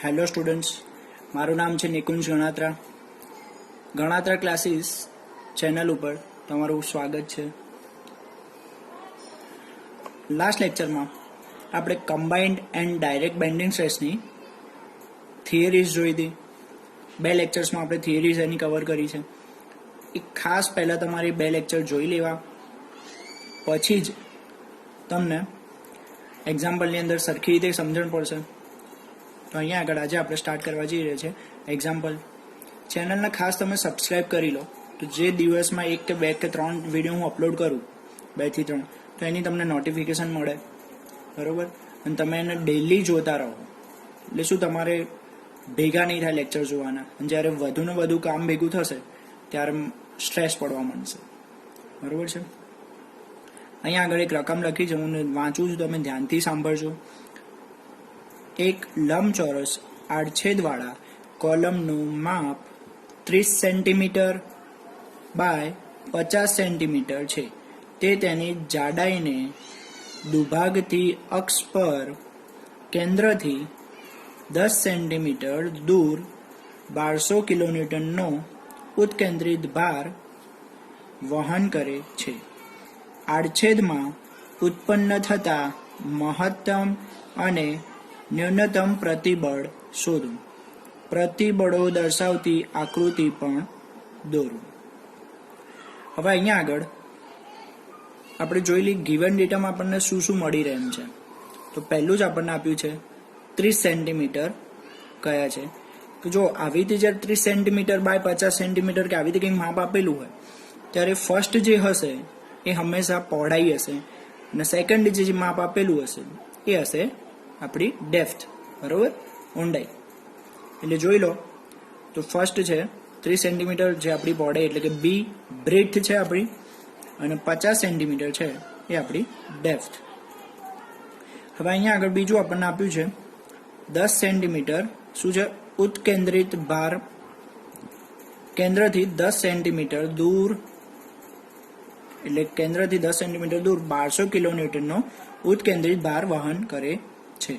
Hello students, મારું નામ છે નિકુંજ ગણાત્રા. ગણાત્રા ક્લાસીસ ચેનલ ઉપર તમારું સ્વાગત છે. લાસ્ટ લેક્ચરમાં આપણે કમ્બાઇન્ડ એન્ડ ડાયરેક્ટ બેન્ડિંગ સ્ટ્રેસની થિયરીઝ જોઈ હતી. 2 લેક્ચર્સમાં આપણે થિયરીઝ એની કવર કરી છે. એક ખાસ પહેલાં તમારી 2 લેક્ચર જોઈ લેવા, પછી જ તમને એક્ઝામ્પલની અંદર સરખી રીતે સમજણ પડશે. તો અહીંયા આગળ આજે આપણે સ્ટાર્ટ કરવા જઈ રહ્યા છીએ એક્ઝામ્પલ. ચેનલને ખાસ તમે સબસ્ક્રાઈબ કરી લો, તો જે દિવસમાં 1 કે 2 કે 3 વિડીયો હું અપલોડ કરું, 2 થી 3, તો એની તમને નોટિફિકેશન મળે, બરાબર. અને તમે એને ડેલી જોતા રહો, એટલે શું તમારે ભેગા નહીં થાય લેક્ચર જોવાના. અને જ્યારે વધુ ને વધુ કામ ભેગું થશે ત્યારે સ્ટ્રેસ પડવા માંડશે, બરાબર છે. અહીંયા આગળ એક રકમ લખી છે, હું વાંચું છું, તમે ધ્યાનથી સાંભળજો. એક લંબચોરસ આડછેદવાળા કોલમનું માપ 30 સેન્ટીમીટર બાય 50 સેન્ટીમીટર છે. તે તેની જાડાઈને દુભાગથી અક્ષ પર કેન્દ્રથી 10 સેન્ટીમીટર દૂર 1200 કિલોન્યુટનનો ઉત્કેન્દ્રિત ભાર વહન કરે છે. આડછેદમાં ઉત્પન્ન થતા મહત્તમ અને ન્યૂનતમ પ્રતિબળ શોધો. પ્રતિબળો દર્શાવતી આકૃતિ પણ દોરો. હવે અહીંયા આગળ આપણે જોઈ લઈએ ગિવન ડેટામાં આપણને શું શું મળી રહે છે. તો પહેલું જ આપણને આપ્યું છે 30 સેન્ટીમીટર કયા છે. તો જો આવી રીતે જ્યારે 30 સેન્ટીમીટર બાય 50 સેન્ટીમીટર કે આવી રીતે કંઈક માપ આપેલું હોય, ત્યારે ફર્સ્ટ જે હશે એ હંમેશા પહોળાઈ હશે, અને સેકન્ડ જે માપ આપેલું હશે એ હશે આપણી ડેપ્થ, બરાબર, ઊંડાઈ. એટલે જોઈ લો, તો ફર્સ્ટ છે 30 સેન્ટીમીટર જે આપણી પહોળાઈ, એટલે કે બી બ્રેડથ છે આપણી, અને 50 સેન્ટીમીટર છે એ આપણી ડેપ્થ. હવે અહીંયા આગળ બીજું આપણને આપ્યું છે 10 સેન્ટીમીટર શું છે, ઉત્કેન્દ્રિત ભાર, કેન્દ્રથી 10 સેન્ટીમીટર દૂર, એટલે કેન્દ્રથી 10 સેન્ટીમીટર દૂર 1200 કિલોન્યુટનનો ઉત્કેન્દ્રિત ભાર વહન કરે છે.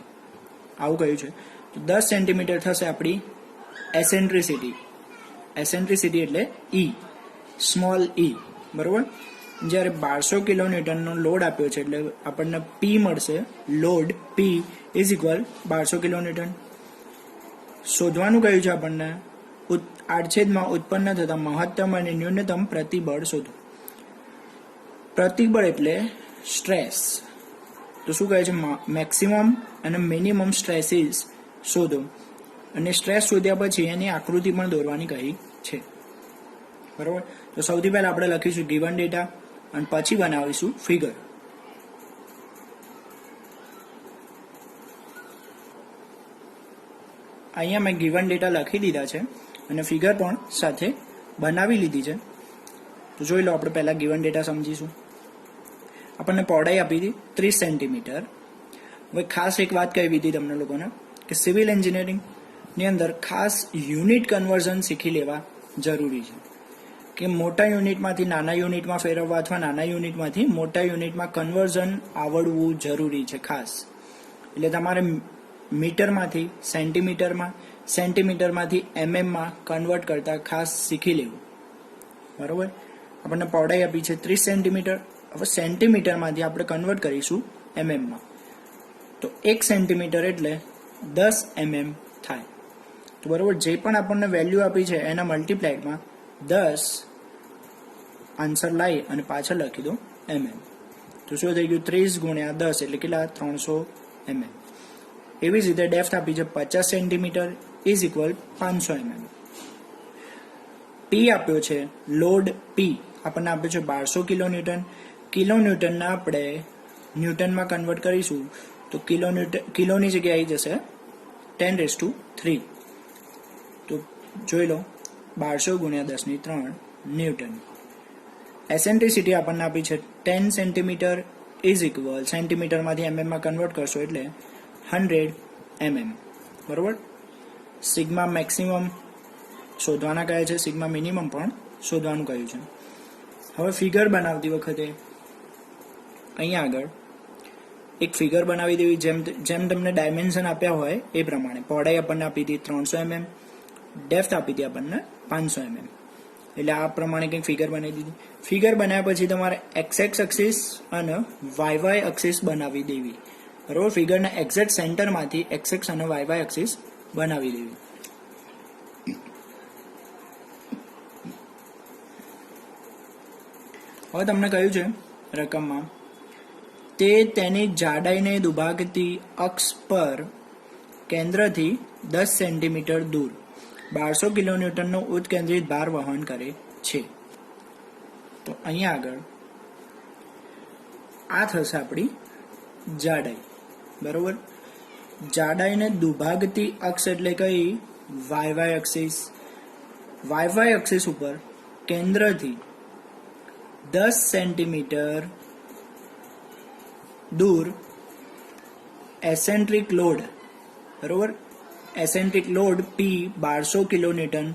આવું કહ્યું છે. તો 10 સેન્ટીમીટર થશે આપણી એસેન્ટ્રિસિટી. એસેન્ટ્રિસિટી એટલે ઈ, સ્મોલ ઈ, બરાબર. જ્યારે 1200 કિલોન્યુટનનો લોડ આપ્યો છે, એટલે આપણને પી મળશે. Load P is equal 1200 kilonewton. શોધવાનું કહ્યું છે આપણને આડછેદમાં ઉત્પન્ન થતા મહત્તમ અને ન્યૂનતમ પ્રતિબળ શોધો. પ્રતિબળ એટલે સ્ટ્રેસ. તો શું કહે છે, મેક્સિમમ અને મિનિમમ સ્ટ્રેસીસ શોધો. અને સ્ટ્રેસ શોધ્યા પછી એની આકૃતિ પણ દોરવાની કહી છે, બરાબર. તો સૌથી પહેલા આપણે લખીશું ગિવન ડેટા, અને પછી બનાવીશું ફિગર. અહીંયા મેં ગિવન ડેટા લખી દીધા છે અને ફિગર પણ સાથે બનાવી લીધી છે. તો જોઈ લો, આપણે પહેલા ગિવન ડેટા સમજીશું. આપણને પહોળાઈ આપી હતી 30 સેન્ટીમીટર. હવે ખાસ એક વાત કહેવી હતી તમને લોકોને કે સિવિલ એન્જિનિયરિંગની અંદર ખાસ યુનિટ કન્વર્ઝન શીખી લેવા જરૂરી છે, કે મોટા યુનિટમાંથી નાના યુનિટમાં ફેરવવા અથવા નાના યુનિટમાંથી મોટા યુનિટમાં કન્વર્ઝન આવડવું જરૂરી છે ખાસ. એટલે તમારે મીટરમાંથી સેન્ટીમીટરમાં, સેન્ટીમીટરમાંથી એમએમમાં કન્વર્ટ કરતા ખાસ શીખી લેવું, બરાબર. આપણને પહોળાઈ આપી છે 30 સેન્ટીમીટર. હવે સેન્ટીમીટરમાંથી આપણે કન્વર્ટ કરીશું એમએમમાં. તો 1 સેન્ટીમીટર એટલે 10 mm થાય. તો બરાબર, જે પણ આપણને વેલ્યુ આપી છે એના મલ્ટીપ્લાયમાં 10 આન્સર લાવી અને પાછળ લખી દો mm. તો શું થઈ ગયું, 30 ગુણ્યા 10 એટલે કેટલા, 300 mm. એવી જ રીતે ડેપ્થ આપી છે 50 સેન્ટીમીટર ઇઝ ઇક્વલ 500 mm. પી આપ્યો છે, લોડ પી આપણને આપ્યો છે 1200 કિલોન્યુટન. કિલોન્યુટનના આપણે ન્યૂટનમાં કન્વર્ટ કરીશું, તો કિલોની જગ્યાએ આવી જશે 10⁻³ તો જોઈ લો 1200 ગુણ્યા 10⁻³ ન્યૂટન. એસેન્ટ્રિસિટી આપણને આપી છે 10 સેન્ટીમીટર ઇઝ ઇક્વલ, સેન્ટીમીટરમાંથી એમએમમાં કન્વર્ટ કરશો એટલે 100 mm, બરાબર. સિગ્મા મેક્સિમમ શોધવાના કહે છે, સિગ્મા મિનિમમ પણ શોધવાનું કહ્યું છે. હવે ફિગર બનાવતી વખતે અહીંયા આગળ એક ફિગર બનાવી દેવી, જેમ તમને ડાયમેન્શન આપ્યા હોય એ પ્રમાણે. પહોળાઈ આપણને આપી હતી 300 mm, ડેપ્થ આપી હતી આપણને 500 mm. એટલે આ પ્રમાણે કંઈક ફિગર બનાવી દીધી. ફિગર બનાવ્યા પછી તમારે એક્સ એક્સિસ અને વાય એક્સિસ બનાવી દેવી, બરોબર. ફિગરના એક્ઝેક્ટ સેન્ટરમાંથી એક્સ અને વાય એક્સિસ બનાવી દેવી. હવે તમને કહ્યું છે રકમમાં, તે તેની જાડાઈને દુભાગતી અક્ષ પર કેન્દ્રથી 10 સેન્ટીમીટર દૂર 1200 કિલોન્યુટનનો ઉત્કેન્દ્રિત ભાર વહન કરે છે. તો અહીંયા આગળ આ થશે આપણી જાડાઈ, બરોબર. જાડાઈને દુભાગતી અક્ષ એટલે કઈ? Y axis. વાય એક્સિસ ઉપર કેન્દ્રથી 10 સેન્ટીમીટર દૂર એસેન્ટ્રિક લોડ, બરોબર. એસેન્ટ્રિક લોડ પી 1200 કિલોન્યુટન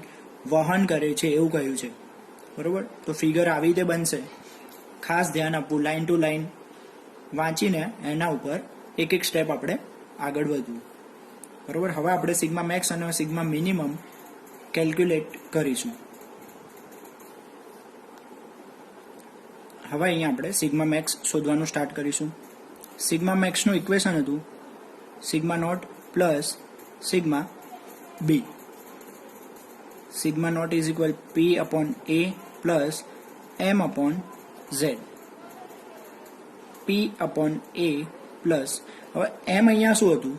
વહન કરે છે એવું કહ્યું છે, બરોબર. તો ફિગર આવી રીતે બનશે. ખાસ ધ્યાન આપવું, લાઈન ટુ લાઈન વાંચીને એના ઉપર એક એક સ્ટેપ આપણે આગળ વધવું, બરોબર. હવે આપણે સિગ્મા મેક્સ અને સિગ્મા મિનિમમ કેલ્ક્યુલેટ કરીશું. હવે અહીંયા આપણે સિગ્મા મેક્સ શોધવાનું સ્ટાર્ટ કરીશું. સિગ્મા મેક્સનું ઇક્વેશન હતું sigma naught plus sigma B. Sigma naught is equal P upon A plus M upon Z. P upon A plus, હવે એમ અહીંયા શું હતું?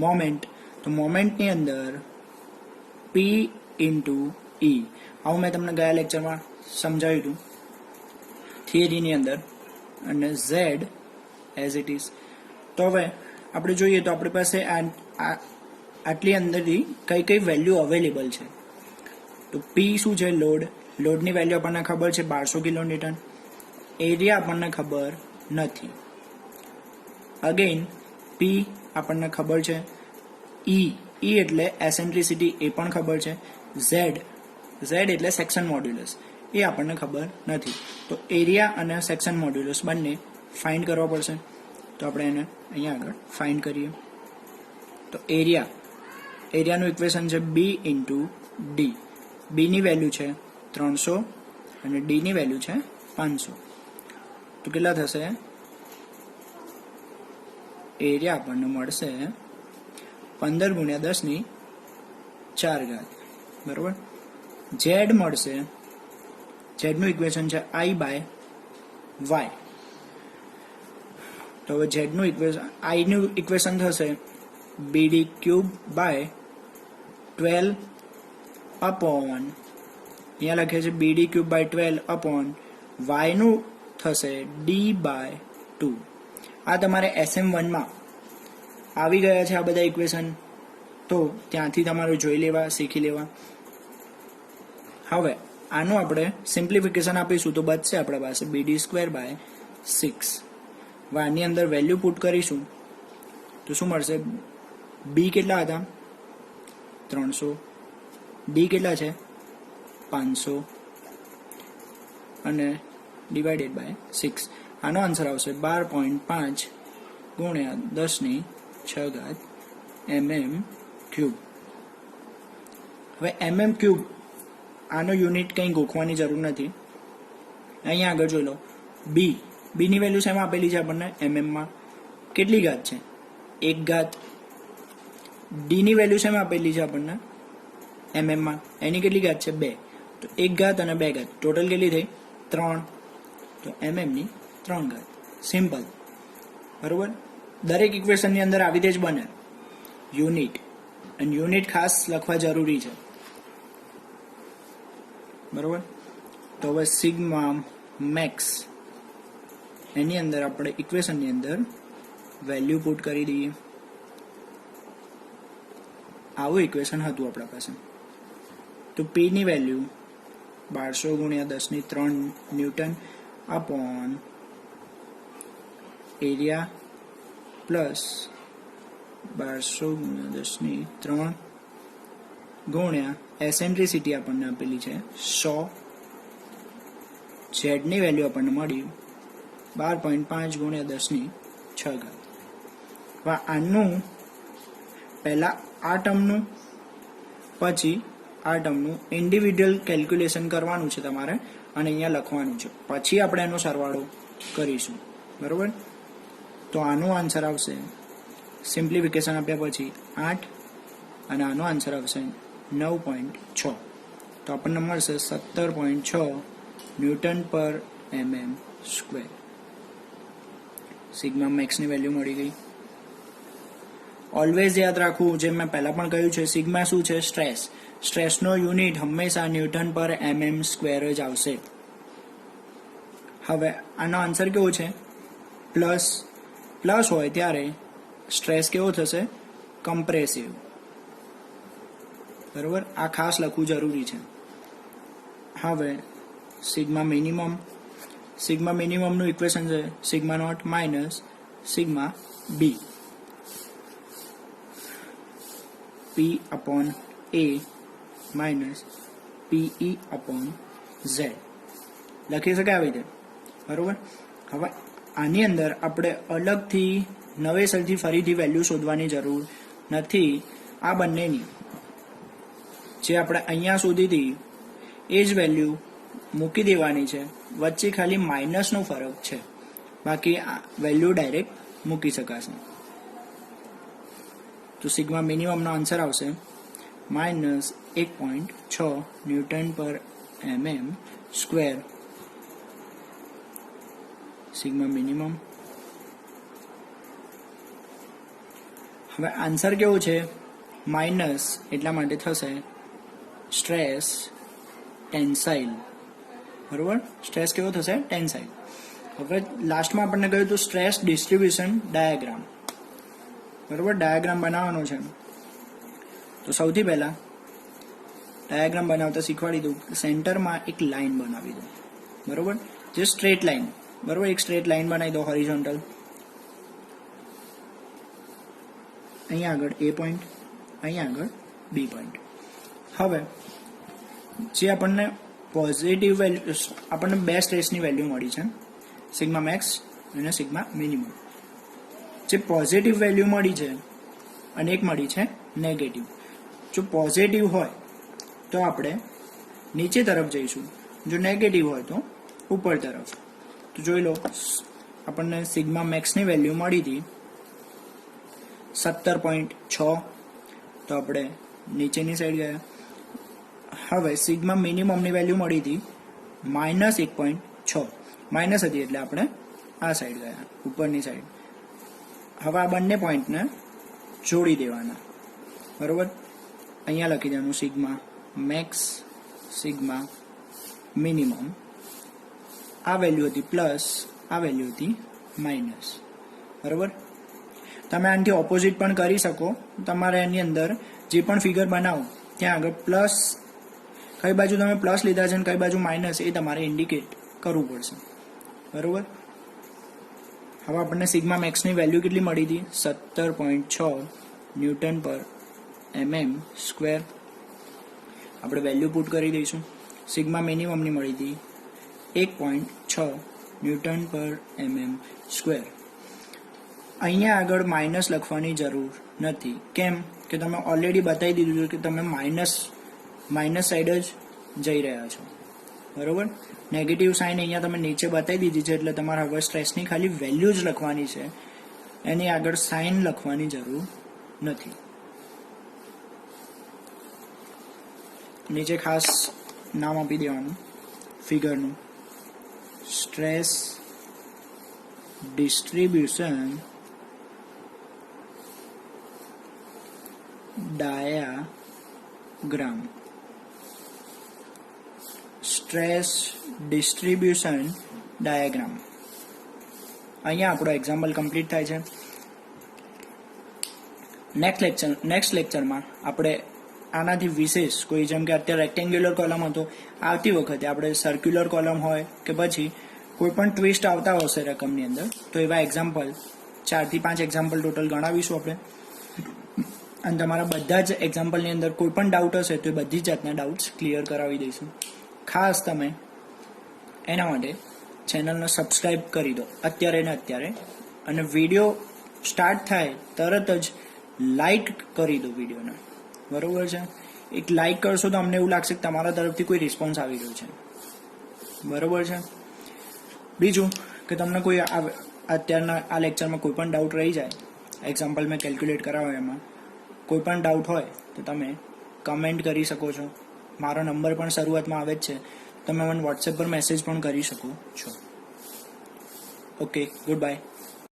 મોમેન્ટ. તો મોમેન્ટની અંદર પી ઇન્ટુ ઈ. આવું મેં તમને ગયા લેક્ચરમાં સમજાવ્યું હતું થિયરીની અંદર. અને ઝેડ એઝ ઇટ ઇઝ. તો હવે આપણે જોઈએ તો આપણી પાસે આટલી અંદરથી કઈ કઈ વેલ્યુ અવેલેબલ છે. તો પી શું છે? લોડની વેલ્યુ આપણને ખબર છે 1200 કિલોન્યુટન. એરિયા આપણને ખબર નથી. અગેન પી આપણને ખબર છે. ઈ એટલે એસેન્ટ્રિસિટી, એ પણ ખબર છે. ઝેડ એટલે સેક્શન મોડ્યુલસ, એ આપણને ખબર નથી. તો એરિયા અને સેક્શન મોડ્યુલસ બંને ફાઇન્ડ કરવા પડશે. તો આપણે એને અહીંયા આગળ ફાઇન્ડ કરીએ. તો એરિયાનું ઇક્વેશન છે બી ઇન્ટુ ડી. બીની વેલ્યુ છે 300 અને ડીની વેલ્યુ છે 500. તો કેટલા થશે? એરિયા આપણને મળશે 15 × 10⁴, બરોબર. ઝેડ મળશે, ઝેડનું ઇક્વેશન છે I બાય વાય. તો હવે ઝેડનું ઇક્વેશન, આઈનું ઇક્વેશન થશે BD³ બાય 12 અપોન, અહીંયા લખે છે BD³ બાય 12 અપોન વાયનું થશે D/2. આ તમારે SM1માં આવી ગયા છે આ બધા ઇક્વેશન, તો ત્યાંથી તમારે જોઈ લેવા, શીખી લેવા. હવે આનું આપણે સિમ્પ્લિફિકેશન આપીશું તો બચશે આપણા પાસે BD²/6. વાયની અંદર વેલ્યુ પુટ કરીશું તો શું મળશે? બી કેટલા હતા? 300. ડી કેટલા છે? 500 અને ડિવાઇડેડ બાય 6. આનો આન્સર આવશે 12.5 × 10⁶ mm³. હવે mm³ આનો યુનિટ કંઈ ગોખવાની જરૂર નથી. અહીંયા આગળ જોઈ લો. બીની વેલ્યુ શેમાં આપેલી છે આપણને? mmમાં. કેટલી ઘાત છે? 1 ઘાત. ડીની વેલ્યુ શેમાં આપેલી છે આપણને? mmમાં. એની કેટલી ઘાત છે? 2. તો 1 ઘાત અને 2 ઘાત ટોટલ કેટલી થઈ? 3. તો mmની 3 ઘાત. સિમ્પલ, બરોબર. દરેક ઇક્વેશનની અંદર આવી રીતે જ બને યુનિટ, અને યુનિટ ખાસ લખવા જરૂરી છે, બરોબર. તો હવે સિગ્મા મેક્સ એની અંદર આપણે ઇક્વેશનની અંદર વેલ્યુ પુટ કરી દઈએ. આવું ઇક્વેશન હતું આપણા પાસે. તો પી ની value 1200 × 10⁻³ newton upon area plus 1200 × 10⁻³ એસેન્ટ્રિસિટી આપણને આપેલી છે 100. ઝેડની વેલ્યુ આપણને મળી 12.5 × 10⁶. હવે આનું પહેલાં આ ટર્મનું પછી આ ટર્મનું ઇન્ડિવિડ્યુઅલ કેલ્ક્યુલેશન કરવાનું છે તમારે અને અહીંયા લખવાનું છે, પછી આપણે એનો સરવાળો કરીશું, બરાબર. તો આનો આન્સર આવશે સિમ્પ્લિફિકેશન આપ્યા પછી 8 અને આનો આન્સર આવશે 9.6. તો આપણને મળશે 17.6 ન્યૂટન પર mm સ્ક્વેર. સિગ્મા મેક્સની વેલ્યુ મળી ગઈ. ઓલવેઝ યાદ રાખવું, જેમ મેં પહેલાં પણ કહ્યું છે, સિગ્મા શું છે? સ્ટ્રેસ. સ્ટ્રેસનો યુનિટ હંમેશા ન્યૂટન પર mm સ્ક્વેર જ આવશે. હવે આનો આન્સર કેવો છે? પ્લસ હોય ત્યારે સ્ટ્રેસ કેવો થશે? કમ્પ્રેસિવ, બરાબર. આ ખાસ લખવું જરૂરી છે. હવે સિગ્મા મિનિમમનું ઇક્વેશન છે sigma naught minus sigma B, P upon A minus PE upon Z લખી શકાય આવી રીતે, બરોબર. હવે આની અંદર આપણે અલગથી નવેસરથી ફરીથી વેલ્યુ શોધવાની જરૂર નથી. આ બંનેની જે આપણે અહીંયા સુધી હતી એ જ વેલ્યુ મૂકી દેવાની છે, વચ્ચે ખાલી માઇનસનો ફરક છે, બાકી આ વેલ્યુ ડાયરેક્ટ મૂકી શકાશે. તો સિગ્મા મિનિમમનો આન્સર આવશે -1.6 ન્યૂટન પર mm સ્ક્વેર. Sigma minimum. હવે આન્સર કેવું છે? માઇનસ એટલા માટે થશે સ્ટ્રેસ ટેન્સાઇલ, બરોબર. સ્ટ્રેસ કેવો થશે? ટેન્સાઇલ. હવે લાસ્ટમાં આપણને કહ્યું હતું સ્ટ્રેસ ડિસ્ટ્રીબ્યુશન ડાયાગ્રામ, બરોબર. ડાયાગ્રામ બનાવવાનો છે. તો સૌથી પહેલા ડાયાગ્રામ બનાવતા શીખવાડી દઉં. સેન્ટરમાં એક લાઈન બનાવી દો, બરોબર. જે સ્ટ્રેટ લાઈન, બરોબર. એક સ્ટ્રેટ લાઈન બનાવી દો હોરિઝોન્ટલ. અહીંયા આગળ A પોઈન્ટ, અહીંયા આગળ B પોઈન્ટ. હવે જે આપણને પોઝિટિવ વેલ્યુ, આપણને બે સ્ટ્રેસની વેલ્યુ મળી છે, સિગ્મા મેક્સ અને સિગ્મા મિનિમમ. જે પોઝિટિવ વેલ્યુ મળી છે અને એક મળી છે નેગેટિવ. જો પોઝિટિવ હોય તો આપણે નીચે તરફ જઈશું, જો નેગેટિવ હોય તો ઉપર તરફ. તો જોઈ લો, આપણને સિગ્મા મેક્સની વેલ્યુ મળી હતી 17.6, તો આપણે નીચેની સાઈડ ગયા. હવે સિગ્મા મિનિમમની વેલ્યુ મળી હતી -1.6, માઇનસ હતી એટલે આપણે આ સાઈડ ગયા, ઉપરની સાઈડ. હવે આ બંને પોઈન્ટને જોડી દેવાના, બરોબર. અહીંયા લખી દેવાનું સિગ્મા મેક્સ સિગ્મા મિનિમમ. આ વેલ્યુ હતી પ્લસ, આ વેલ્યુ હતી માઇનસ, બરોબર. તમે આનાથી ઓપોઝિટ પણ કરી શકો. તમારે એની અંદર જે પણ ફિગર બનાવો ત્યાં આગળ પ્લસ, કઈ બાજુ તમે પ્લસ લીધા છે અને કઈ બાજુ માઇનસ, એ તમારે ઇન્ડિકેટ કરવું પડશે, બરોબર. હવે આપણને સિગ્મા મેક્સની વેલ્યુ કેટલી મળી હતી? 17.6 ન્યૂટન પર mm સ્ક્વેર. આપણે વેલ્યુ પુટ કરી દઈશું. સિગ્મા મિનિમમની મળી હતી 1.6 ન્યૂટન પર mm સ્ક્વેર. અહીંયા આગળ માઇનસ લખવાની જરૂર નથી. કેમ કે તમે ઓલરેડી બતાવી દીધું છે કે તમે માઇનસ સાઈડ જ જઈ રહ્યા છો, બરોબર. નેગેટિવ સાઇન અહીંયા તમે નીચે બતાવી દીધી છે, એટલે તમારે હવે સ્ટ્રેસની ખાલી વેલ્યુ જ લખવાની છે, એની આગળ સાઇન લખવાની જરૂર નથી. નીચે ખાસ નામ આપી દેવાનું ફિગરનું, stress distribution diagram. Stress distribution diagram. અહીંયા આપણો એક્ઝામ્પલ કમ્પ્લીટ થાય છે. નેક્સ્ટ લેક્ચરમાં આપણે આનાથી વિશેષ કોઈ, જેમ કે અત્યારે રેક્ટેન્ગ્યુલર કોલમ હતો, આવતી વખતે આપણે સર્ક્યુલર કોલમ હોય કે પછી કોઈ પણ ટ્વિસ્ટ આવતા હશે રકમની અંદર, તો એવા એક્ઝામ્પલ 4 થી 5 એક્ઝામ્પલ ટોટલ ગણાવીશું આપણે. અને તમારા બધા જ એક્ઝામ્પલની અંદર કોઈ પણ ડાઉટ હશે તો એ બધી જાતના ડાઉટ્સ ક્લિયર કરાવી દઈશું. ખાસ તમે એના માટે ચેનલને સબસ્ક્રાઈબ કરી દો અત્યારે ને અત્યારે, અને વિડીયો સ્ટાર્ટ થાય તરત જ લાઈક કરી દો વિડીયોને, બરોબર છે. એક લાઈક કરશો તો અમને એવું લાગશે કે તમારા તરફથી કોઈ રિસ્પોન્સ આવી રહ્યો છે, બરોબર છે. બીજું કે તમને કોઈ અત્યારના આ લેક્ચરમાં કોઈ પણ ડાઉટ રહી જાય, એક્ઝામ્પલ મેં કેલ્ક્યુલેટ કરાવ્યો એમાં કોઈ પણ ડાઉટ હોય તો તમે કમેન્ટ કરી શકો છો. મારો નંબર પણ શરૂઆતમાં આવે જ છે, તમે મને વોટ્સએપ પર મેસેજ પણ કરી શકો છો. Okay, good bye.